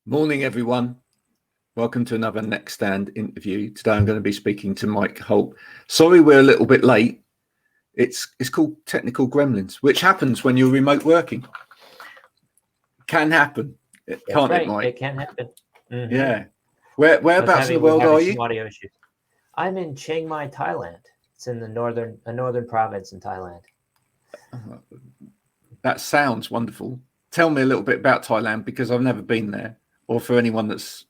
Morning, everyone. Welcome to another Next Stand interview. Today I'm going to be speaking to Mike Holt. Sorry we're a little bit late. It's called technical gremlins, which happens when you're remote working. Can happen. Can't right. it, Mike? It can happen. Mm-hmm. Yeah. Whereabouts in the world are you? Audio issues. I'm in Chiang Mai, Thailand. It's in the northern province in Thailand. That sounds wonderful. Tell me a little bit about Thailand, because I've never been there, or for anyone that's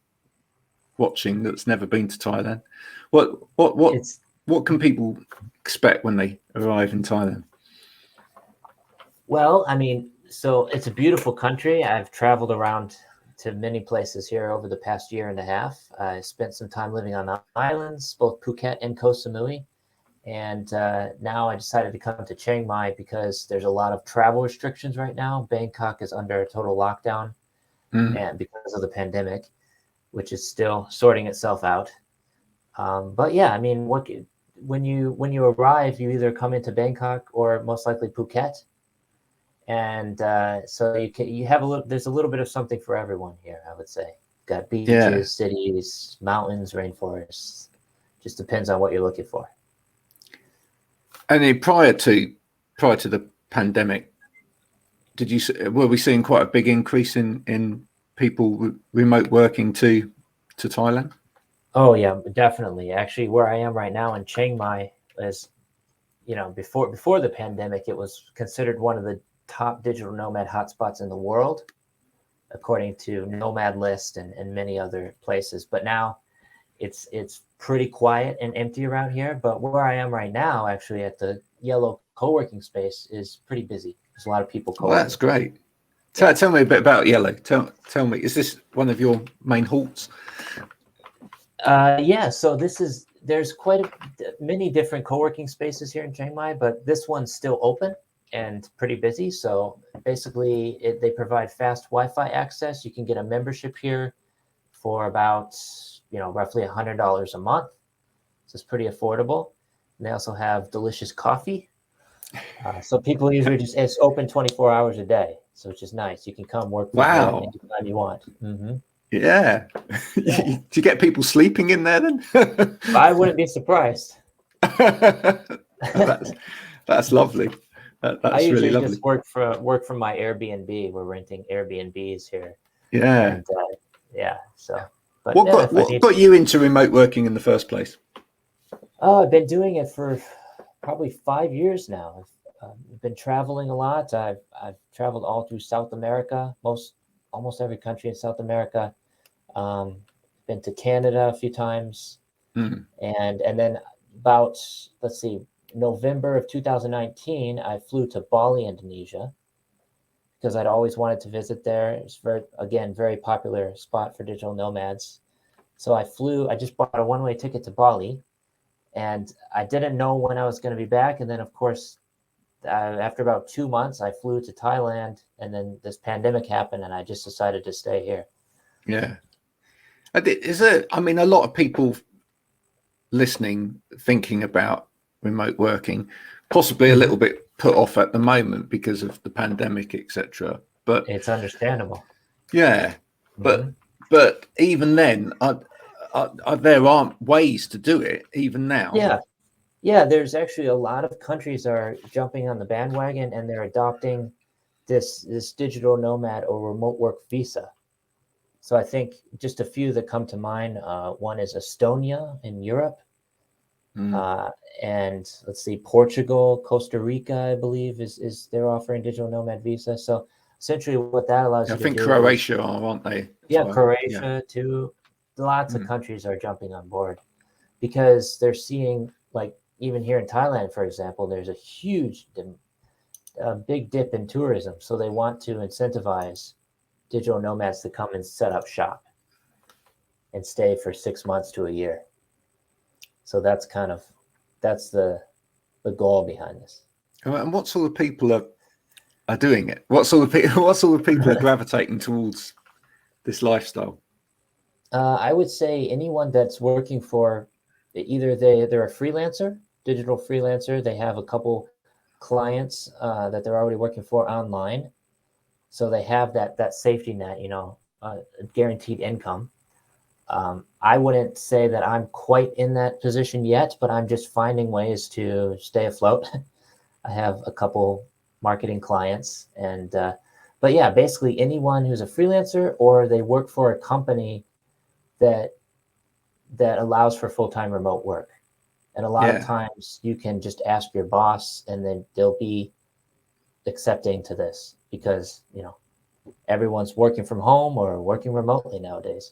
watching that's never been to Thailand. What can people expect when they arrive in Thailand? Well, I mean, so it's a beautiful country. I've traveled around to many places here over the past year and a half. I spent some time living on islands, both Phuket and Koh Samui. And now I decided to come to Chiang Mai because there's a lot of travel restrictions right now. Bangkok is under a total lockdown and because of the pandemic, which is still sorting itself out. But yeah, I mean, when you arrive, you either come into Bangkok or most likely Phuket. And so you have there's a little bit of something for everyone here, I would say. Got beaches, cities, mountains, rainforests. Just depends on what you're looking for. And prior to the pandemic, were we seeing quite a big increase in people remote working to Thailand? Oh yeah, definitely. Actually, where I am right now in Chiang Mai is, before the pandemic, it was considered one of the top digital nomad hotspots in the world, according to Nomad List and many other places. But now it's pretty quiet and empty around here. But where I am right now, actually at the yellow co-working space, is pretty busy. There's a lot of people co-working. Well, that's great. Tell me a bit about Yellow. Tell me, is this one of your main halts? Yeah, so there's quite many different co-working spaces here in Chiang Mai, but this one's still open and pretty busy. So basically they provide fast Wi-Fi access. You can get a membership here for about, roughly $100 a month. So it's pretty affordable. And they also have delicious coffee. So people usually it's open 24 hours a day. So it's just nice. You can come work from home anytime you want. Mm-hmm. Yeah. Do you get people sleeping in there then? I wouldn't be surprised. That's lovely. That's I usually really lovely. just work from my Airbnb. We're renting Airbnbs here. Yeah. And, So. But what got you into remote working in the first place? Oh, I've been doing it for probably 5 years now. I've been traveling a lot. I've traveled all through South America, almost every country in South America. Been to Canada a few times, and then about November of 2019, I flew to Bali, Indonesia, because I'd always wanted to visit there. It's very popular spot for digital nomads. So I just bought a one-way ticket to Bali, and I didn't know when I was going to be back. And then, of course, after about 2 months, I flew to Thailand, and then this pandemic happened, and I just decided to stay here. Yeah. A lot of people listening, thinking about remote working, possibly a little bit put off at the moment because of the pandemic, etc. But it's understandable. Yeah, but even then, there aren't ways to do it even now. Yeah. There's actually a lot of countries are jumping on the bandwagon, and they're adopting this digital nomad or remote work visa. So I think just a few that come to mind. One is Estonia in Europe. And let's see, Portugal, Costa Rica, I believe is they're offering digital nomad visa. So essentially what that allows you to do. I think Croatia aren't they? Yeah, Croatia too. Lots of countries are jumping on board because they're seeing, like, even here in Thailand, for example, there's a big dip in tourism. So they want to incentivize digital nomads to come and set up shop and stay for 6 months to a year. So that's the goal behind this. And what sort of people are doing it? What sort of people are gravitating towards this lifestyle? I would say anyone that's working for either they're a freelancer, digital freelancer. They have a couple clients that they're already working for online, so they have that safety net. guaranteed income. I wouldn't say that I'm quite in that position yet, but I'm just finding ways to stay afloat. I have a couple marketing clients, and but yeah, basically anyone who's a freelancer or they work for a company that allows for full-time remote work. And a lot of times you can just ask your boss and then they'll be accepting to this because, you know, everyone's working from home or working remotely nowadays.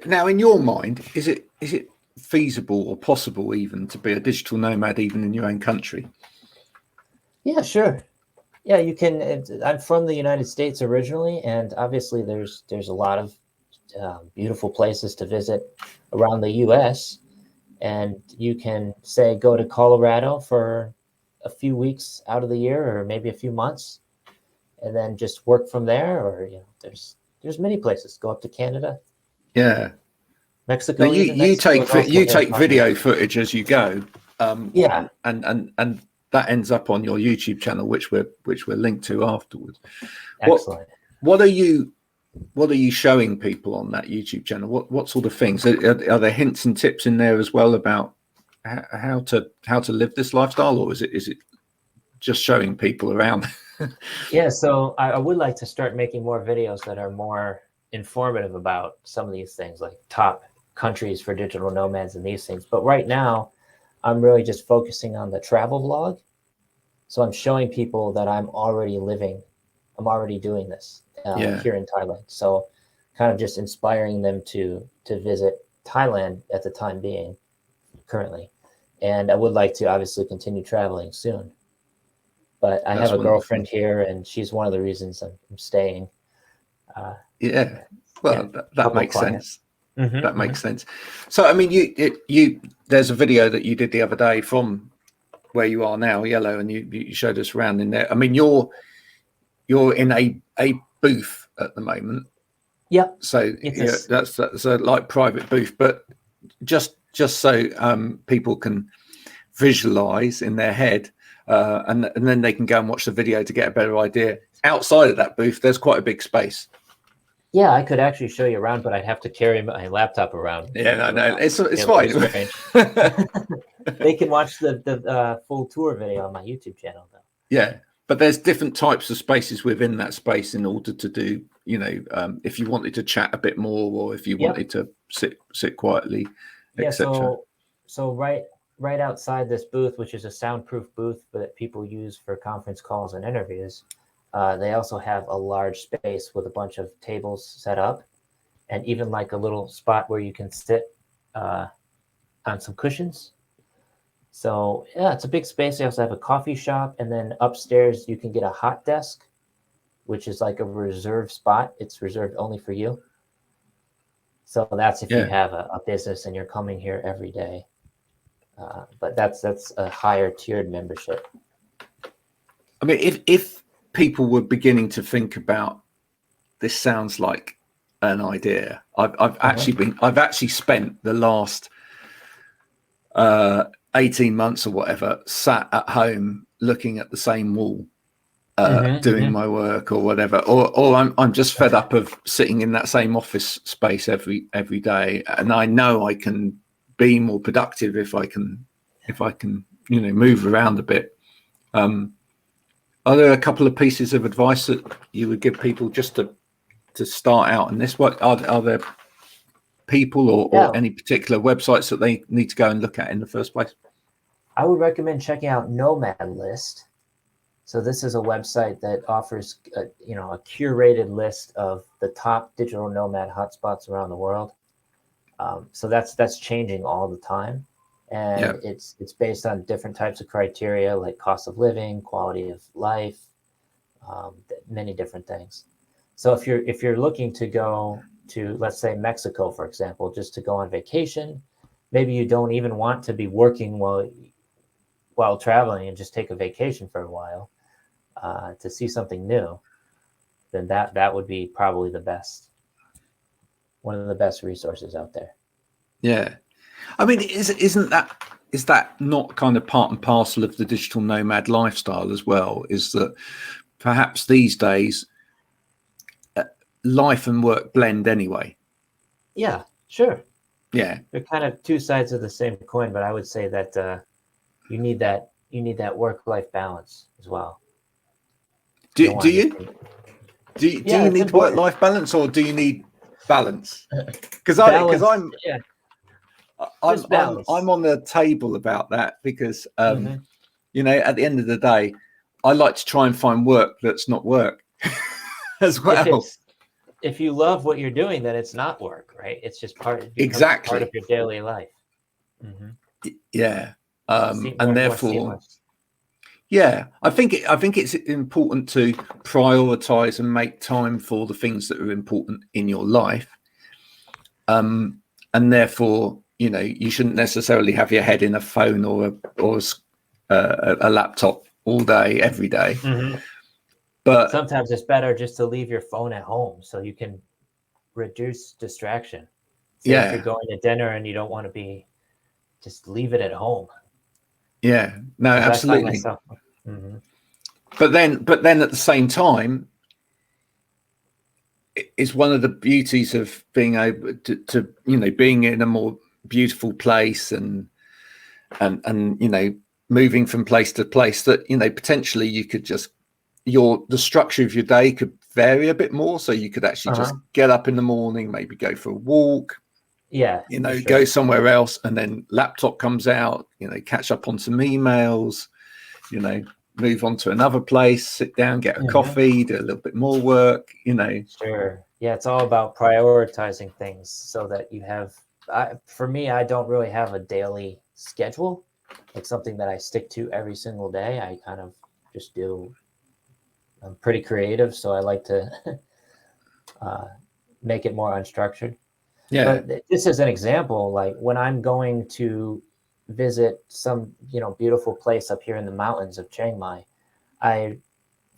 Now, in your mind, is it feasible or possible even to be a digital nomad even in your own country? Yeah, sure. Yeah, you can. I'm from the United States originally, and obviously there's a lot of beautiful places to visit around the U.S. And you can say go to Colorado for a few weeks out of the year, or maybe a few months, and then just work from there. Or there's many places. Go up to Canada. Yeah, Mexico. Now you take video footage as you go. Yeah, and that ends up on your YouTube channel, which we're linked to afterwards. Excellent. What are you showing people on that YouTube channel? What sort of things are there? Hints and tips in there as well about how to live this lifestyle, or is it just showing people around? Yeah, so I would like to start making more videos that are more informative about some of these things, like top countries for digital nomads and these things. But right now, I'm really just focusing on the travel vlog. So I'm showing people that I'm already doing this here in Thailand. So kind of just inspiring them to visit Thailand at the time being currently. And I would like to obviously continue traveling soon. But I have a girlfriend here, and she's one of the reasons I'm staying. Well, that makes sense. Mm-hmm, that makes sense. So, I mean, you there's a video that you did the other day from where you are now, Yellow, and you showed us around in there. I mean, you're in a booth at the moment. Yep. So that's a like private booth, but just so people can visualize in their head, and then they can go and watch the video to get a better idea. Outside of that booth, there's quite a big space. Yeah, I could actually show you around, but I'd have to carry my laptop around. Yeah, no, it's fine. They can watch the full tour video on my YouTube channel, though. Yeah, but there's different types of spaces within that space in order to do, if you wanted to chat a bit more, or if you wanted to sit quietly, etc. So right outside this booth, which is a soundproof booth that people use for conference calls and interviews, they also have a large space with a bunch of tables set up, and even like a little spot where you can sit on some cushions. So yeah, it's a big space. They also have a coffee shop, and then upstairs you can get a hot desk, which is like a reserved spot. It's reserved only for you. So that's if you have a business and you're coming here every day. But that's a higher tiered membership. I mean, if people were beginning to think about this, sounds like an idea. I've actually spent the last 18 months or whatever sat at home looking at the same wall, doing my work or whatever, or I'm just fed up of sitting in that same office space every day, and I know I can be more productive if I can move around a bit. Are there a couple of pieces of advice that you would give people just to start out in this? What are there people or any particular websites that they need to go and look at in the first place? I would recommend checking out Nomad List. So this is a website that offers a curated list of the top digital nomad hotspots around the world. So that's changing all the time, and it's based on different types of criteria like cost of living, quality of life, many different things. So if you're looking to go to, let's say, Mexico, for example, just to go on vacation, maybe you don't even want to be working while traveling and just take a vacation for a while to see something new, then that would be probably one of the best resources out there. Yeah, I mean, is that not kind of part and parcel of the digital nomad lifestyle as well? Is that perhaps these days life and work blend anyway. Yeah, sure. Yeah. They're kind of two sides of the same coin, but I would say that you need that work-life balance as well. Do don't want you? anything- Do Yeah, you it's need important. work-life balance, or do you need balance? Because Balance, yeah, just balance. I'm on the table about that, because Mhm. you know, at the end of the day, I like to try and find work that's not work as well. If you love what you're doing, then it's not work, right? It's just it becomes part of Exactly. your daily life. Yeah. More And therefore, seamless. yeah, I think it's important to prioritize and make time for the things that are important in your life. And therefore, you know, you shouldn't necessarily have your head in a phone or a laptop all day, every day. But sometimes it's better just to leave your phone at home so you can reduce distraction. Say if you're going to dinner and you don't want to be, just leave it at home. Yeah, no, absolutely. But then at the same time, it's one of the beauties of being able to you know, being in a more beautiful place and you know, moving from place to place, that, you know, potentially you could just the structure of your day could vary a bit more, so you could actually just get up in the morning, maybe go for a walk, yeah, you know, go somewhere else, and then laptop comes out, you know, catch up on some emails, you know, move on to another place, sit down, get a coffee, do a little bit more work, you know. Sure. Yeah, it's all about prioritizing things so that you have, for me, I don't really have a daily schedule, like something that I stick to every single day. I kind of just do. I'm pretty creative, so I like to make it more unstructured. Yeah. But this is an example, like when I'm going to visit some, you know, beautiful place up here in the mountains of Chiang Mai, I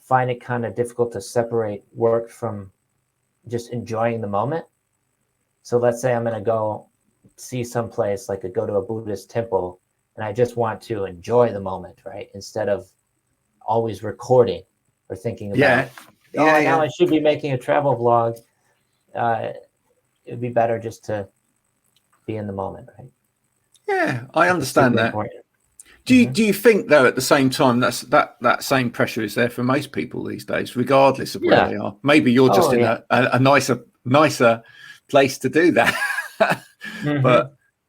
find it kind of difficult to separate work from just enjoying the moment. So let's say I'm going to go see some place, like go to a Buddhist temple, and I just want to enjoy the moment, right? Instead of always recording or thinking about, now I should be making a travel vlog. It'd be better just to be in the moment, right? Yeah, I understand that. Important. Do you think, though, at the same time, that same pressure is there for most people these days, regardless of where they are? Maybe you're just in a nicer place to do that.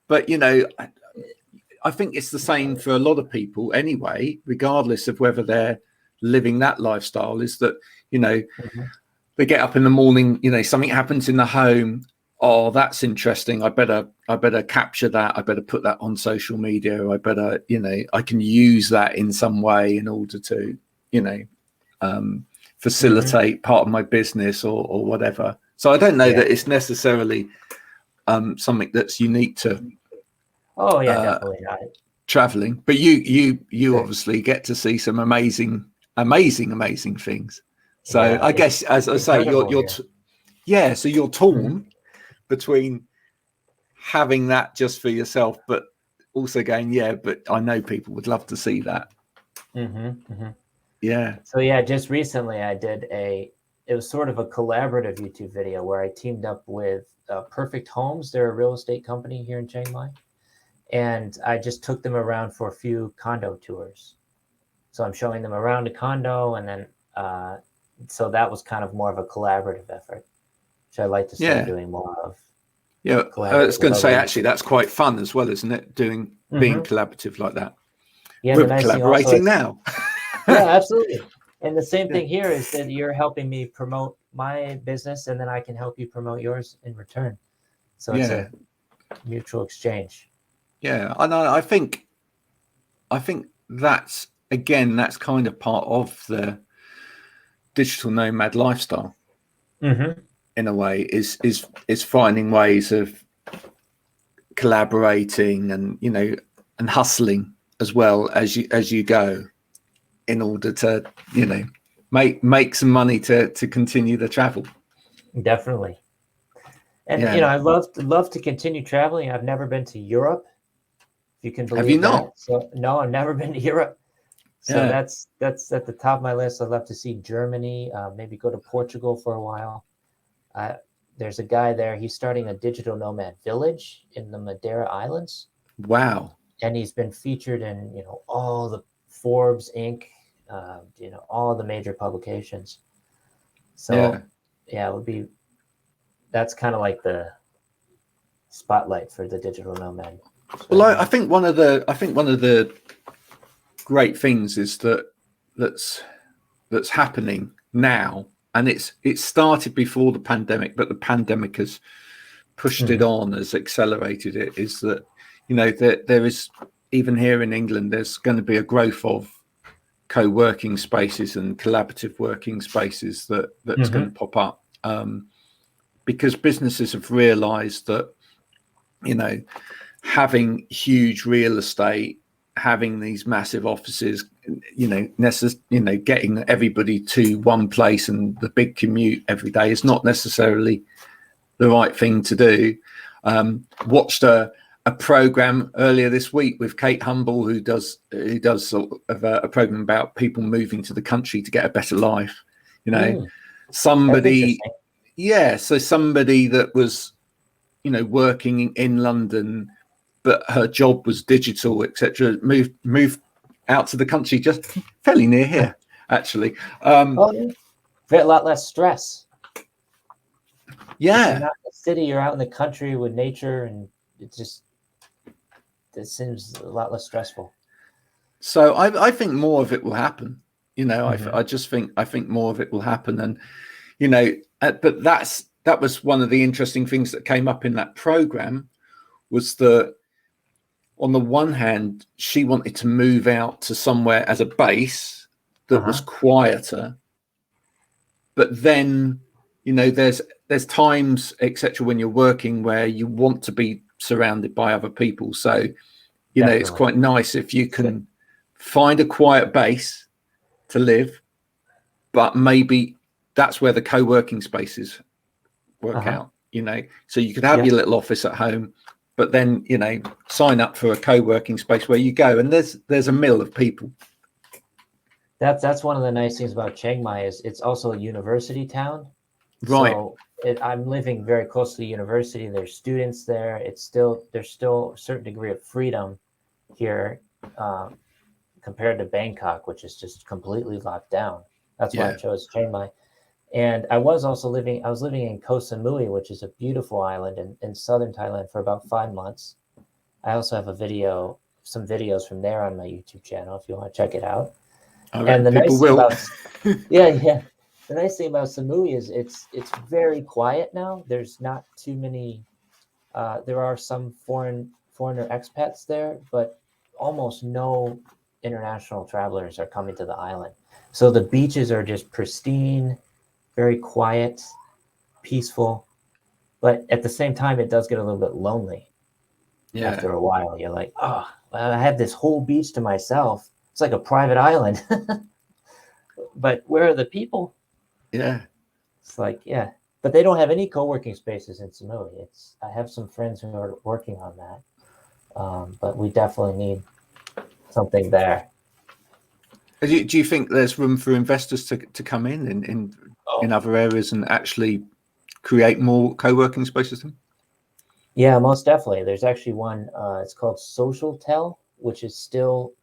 But you know, I think it's the same for a lot of people anyway, regardless of whether they're living that lifestyle. Is that, you know, they get up in the morning, you know, something happens in the home. Oh, that's interesting. I better capture that. I better put that on social media. I better, you know, I can use that in some way in order to, you know, facilitate part of my business or whatever. So I don't know that it's necessarily something that's unique to definitely not traveling, but you obviously get to see some amazing things. So I guess, as I say, so you're torn between having that just for yourself, but also going, but I know people would love to see that. Yeah. So yeah, just recently I did it was sort of a collaborative YouTube video where I teamed up with Perfect Homes. They're a real estate company here in Chiang Mai. And I just took them around for a few condo tours. So I'm showing them around a condo, and then so that was kind of more of a collaborative effort, which I like to start doing more of. Yeah, I was going to say, actually, that's quite fun as well, isn't it? Being collaborative like that. Yeah, we're collaborating now. Yeah, absolutely. And the same thing here is that you're helping me promote my business, and then I can help you promote yours in return. So it's a mutual exchange. Yeah, and I think that's kind of part of the digital nomad lifestyle. In a way, is finding ways of collaborating and, you know, and hustling as well as you go, in order to, you know, make some money to continue the travel. Definitely. And you know, I love to continue traveling. I've never been to Europe, if you can believe Have you that. not? So no, I've never been to Europe. So that's at the top of my list. I'd love to see Germany, maybe go to Portugal for a while. there's a guy there. He's starting a digital nomad village in the Madeira Islands. Wow. And he's been featured in, all the Forbes Inc., all the major publications. So yeah, that's kind of like the spotlight for the digital nomad. Well, I think one of the great things is that's happening now, and it started before the pandemic, but the pandemic has pushed it on, has accelerated it, is that there is, even here in England, there's going to be a growth of co-working spaces and collaborative working spaces that's going to pop up, because businesses have realized that having huge real estate, having these massive offices, getting everybody to one place and the big commute every day is not necessarily the right thing to do. Watched a program earlier this week with Kate Humble, who does sort of a program about people moving to the country to get a better life. Somebody that was working in London, but her job was digital, etc., moved out to the country, just fairly near here, actually. A lot less stress. Yeah. If you're not in the city, you're out in the country with nature, and it seems a lot less stressful. So I think more of it will happen. I think more of it will happen, and but that was one of the interesting things that came up in that program, was that on the one hand, she wanted to move out to somewhere as a base that was quieter, but then there's times, etc., when you're working where you want to be surrounded by other people. So it's quite nice if you can find a quiet base to live, but maybe that's where the co-working spaces work out. So you could have your little office at home, but then sign up for a co-working space where you go and there's a mill of people. That's one of the nice things about Chiang Mai, is it's also a university town. Right. So I'm living very close to the university. There's students there. There's still a certain degree of freedom here, compared to Bangkok, which is just completely locked down. That's why I chose Chiang Mai. And I was living in Koh Samui, which is a beautiful island in southern Thailand, for about 5 months. I also have some videos from there on my YouTube channel if you want to check it out. And the nice thing about the nice thing about Samui is it's very quiet now. There's not too many. There are some foreigner expats there, but almost no international travelers are coming to the island. So the beaches are just pristine, very quiet, peaceful, but at the same time, it does get a little bit lonely. After a while, you're like, oh, I have this whole beach to myself. It's like a private island. But where are the people? Yeah. It's like, but they don't have any co-working spaces in Samui. I have some friends who are working on that, but we definitely need something there. Do you think there's room for investors to come in other areas and actually create more co-working spaces? Yeah, most definitely. There's actually one, it's called Social Tel, which is still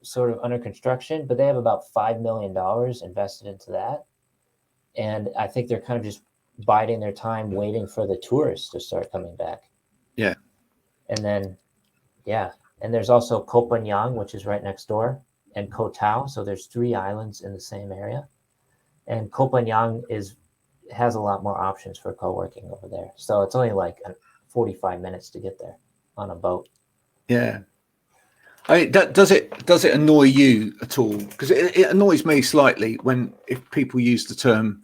sort of under construction, but they have about $5 million invested into that. And I think they're kind of just biding their time, waiting for the tourists to start coming back. Yeah. And then, and there's also Koh Phangan, which is right next door, and Koh Tao. So there's 3 islands in the same area. And Koh Phangan has a lot more options for co-working over there. So it's only like 45 minutes to get there on a boat. Yeah. Does it annoy you at all? Because it annoys me slightly if people use the term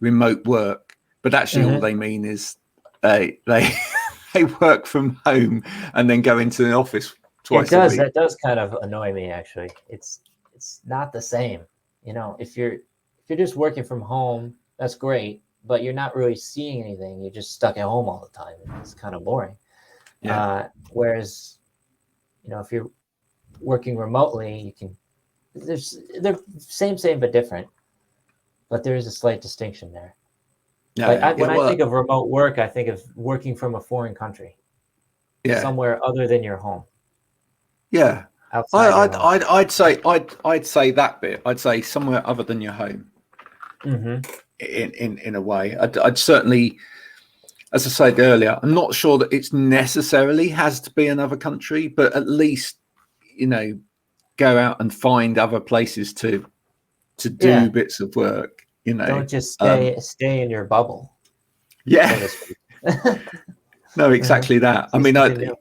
remote work, but actually all they mean is they work from home and then go into an office twice a week. That does kind of annoy me, actually. It's not the same. If you're just working from home, that's great, but you're not really seeing anything. You're just stuck at home all the time. It's kind of boring. Whereas, if you're working remotely, they're same but different, but there is a slight distinction there. Like Yeah, yeah, when I well, think of remote work, I think of working from a foreign country, yeah, somewhere other than your home, yeah. outside your home. I'd say that bit. I'd say somewhere other than your home. Mm-hmm. In a way, I'd certainly, as I said earlier, I'm not sure that it's necessarily has to be another country, but at least, go out and find other places to do Yeah. bits of work. Don't just Um, stay in your bubble, so yeah, to speak. no, exactly that. I See mean, something new.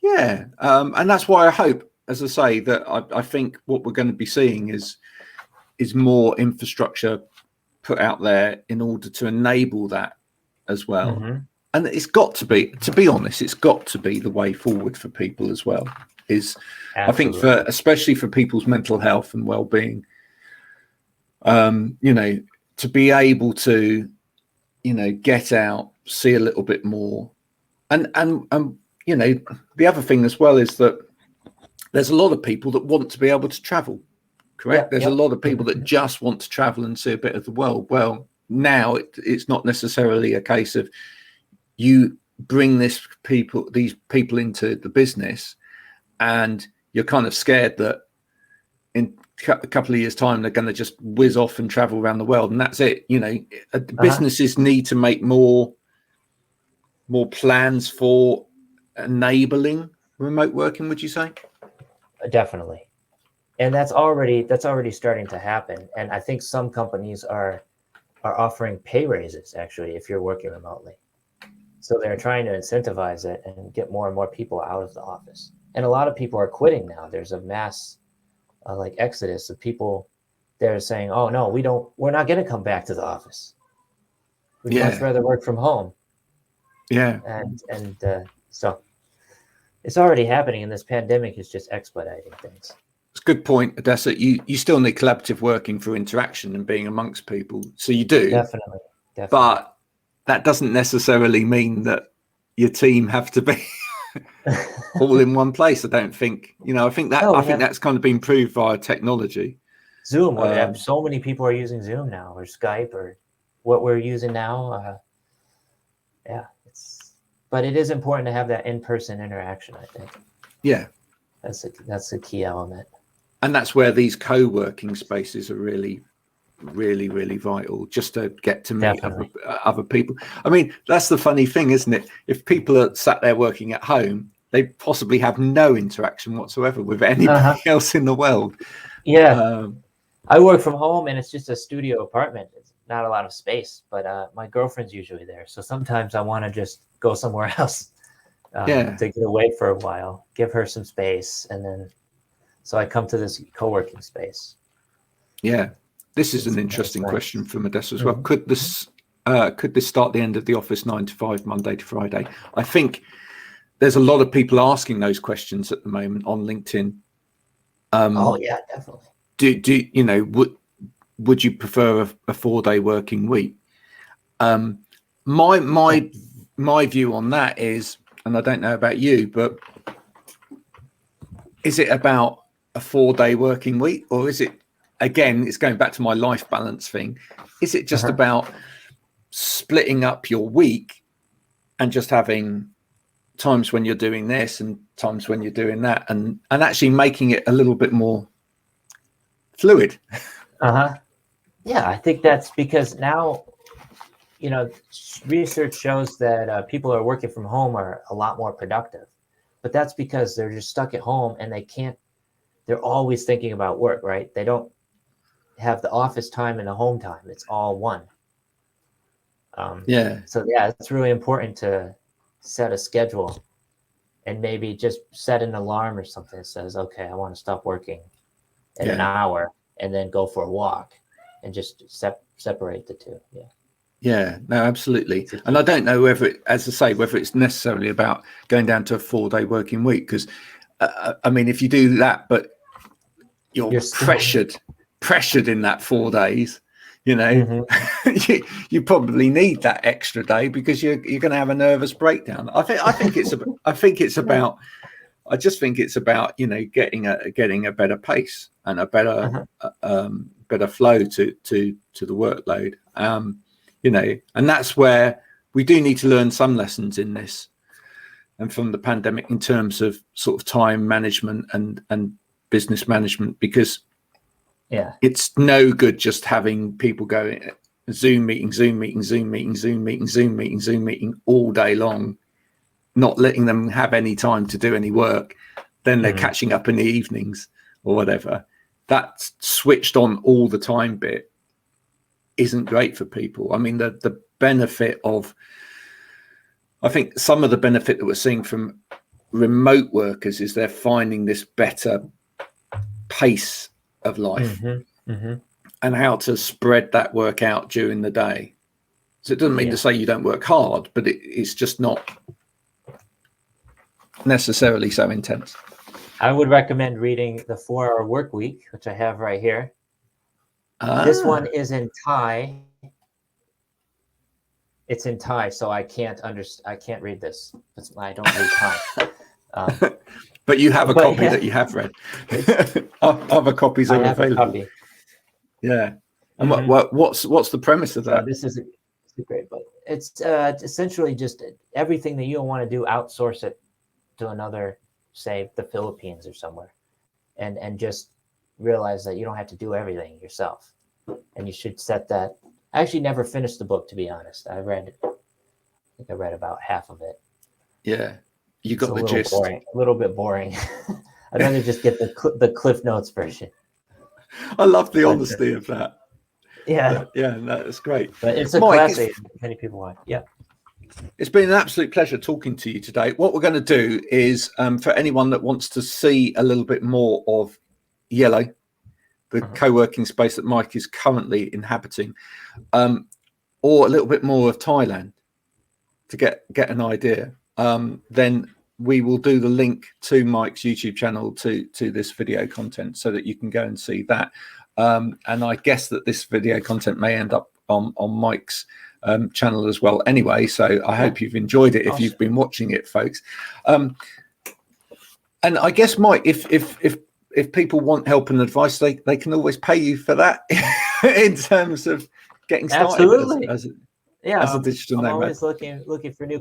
yeah, and that's why I hope, as I say, that I think what we're going to be seeing is more infrastructure put out there in order to enable that as well. Mm-hmm. And it's got to be honest, it's got to be the way forward for people as well. Is I think Absolutely. especially for people's mental health and well-being, to be able to, get out, see a little bit more, and the other thing as well is that there's a lot of people that want to be able to travel. Correct. Yep. There's a Yep. lot of people that Mm-hmm. just want to travel and see a bit of the world. Well, now it's not necessarily a case of you bring these people into the business and you're kind of scared that in a couple of years' time they're going to just whiz off and travel around the world and that's it. Businesses need to make more plans for enabling remote working, would you say? Definitely. And that's already starting to happen. And I think some companies are offering pay raises actually if you're working remotely. So they're trying to incentivize it and get more and more people out of the office. And a lot of people are quitting now. There's a mass like exodus of people. They're saying, "Oh no, we're not going to come back to the office. We'd much rather work from home." Yeah. And so it's already happening, and this pandemic is just expediting things. It's a good point, Odessa. You still need collaborative working for interaction and being amongst people. So you do. Definitely. But that doesn't necessarily mean that your team have to be all in one place. I don't think. I think that's kind of been proved via technology. Zoom. So many people are using Zoom now, or Skype, or what we're using now. But it is important to have that in-person interaction, I think. Yeah. That's a key element. And that's where these co-working spaces are really, really, really vital, just to get to meet other people. I mean, that's the funny thing, isn't it? If people are sat there working at home, they possibly have no interaction whatsoever with anybody else in the world. Yeah. I work from home and it's just a studio apartment. It's not a lot of space, but my girlfriend's usually there. So sometimes I want to just go somewhere else to get away for a while, give her some space. And then, so I come to this co-working space. Yeah. This is an interesting question from Odessa as well. Could this start the end of the office 9 to 5, Monday to Friday? I think there's a lot of people asking those questions at the moment on LinkedIn. Oh yeah, definitely. Would you prefer a 4-day working week? My view on that is, and I don't know about you, but is it about a 4-day working week, or is it, again, it's going back to my life balance thing, is it just about splitting up your week and just having times when you're doing this and times when you're doing that, and actually making it a little bit more fluid? Yeah, I think that's because now, research shows that people who are working from home are a lot more productive, but that's because they're just stuck at home and they're always thinking about work, right? They don't have the office time and the home time. It's all one. So yeah, it's really important to set a schedule and maybe just set an alarm or something that says, okay, I want to stop working in an hour and then go for a walk and just separate the two. Yeah, no, absolutely. And I don't know whether it's necessarily about going down to a 4-day working week, because I mean, if you do that, but you're pressured in that 4 days, you probably need that extra day because you're going to have a nervous breakdown. I just think it's about getting a better pace and a better flow to the workload. you know, and that's where we do need to learn some lessons in this and from the pandemic in terms of sort of time management and business management, because it's no good just having people going Zoom meeting all day long, not letting them have any time to do any work. Then they're catching up in the evenings or whatever. That switched on all the time bit isn't great for people. I mean, the benefit of, I think some of the benefit that we're seeing from remote workers is they're finding this better pace of life and how to spread that work out during the day. So it doesn't mean to say you don't work hard, but it's just not necessarily so intense. I would recommend reading The 4-Hour Workweek, which I have right here. This one is in Thai. It's in Thai, so I can't read this. I don't read Thai. But you have a copy that you have read. Other copies are available. Yeah. And what's the premise of that? This is a great book. It's essentially just everything that you don't want to do, outsource it to another, say the Philippines or somewhere, and just realize that you don't have to do everything yourself, and you should set that. I actually never finished the book, to be honest. I think I read about half of it. Yeah, you got the gist. A little bit boring. I'd rather just get the Cliff Notes version. I love the honesty of that. Yeah, that's great. But it's a classic. Many people want. Yeah. It's been an absolute pleasure talking to you today. What we're going to do is, for anyone that wants to see a little bit more of Yellow, the co-working space that Mike is currently inhabiting, or a little bit more of Thailand to get an idea, then we will do the link to Mike's YouTube channel to this video content so that you can go and see that. And I guess that this video content may end up on Mike's channel as well anyway, so I hope you've enjoyed it if you've been watching it, folks. And I guess, Mike, if people want help and advice, they can always pay you for that in terms of getting started as a digital nomad. I'm always looking for new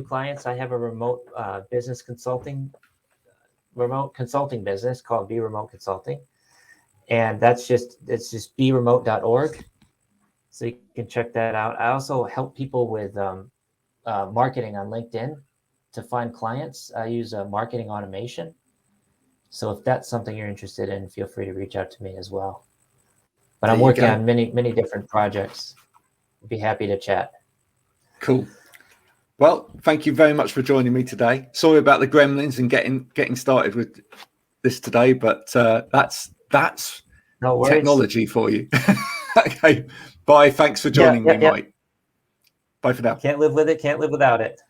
clients. I have a remote business consulting business called Be Remote Consulting, and it's just beremote.org. So you can check that out. I also help people with marketing on LinkedIn to find clients. I use marketing automation. So if that's something you're interested in, feel free to reach out to me as well. But I'm working on many different projects. I'd be happy to chat. Cool. Well, thank you very much for joining me today. Sorry about the gremlins and getting started with this today, but that's no worries. Technology for you. Okay. Bye. Thanks for joining me, Mike. Bye for now. Can't live with it. Can't live without it.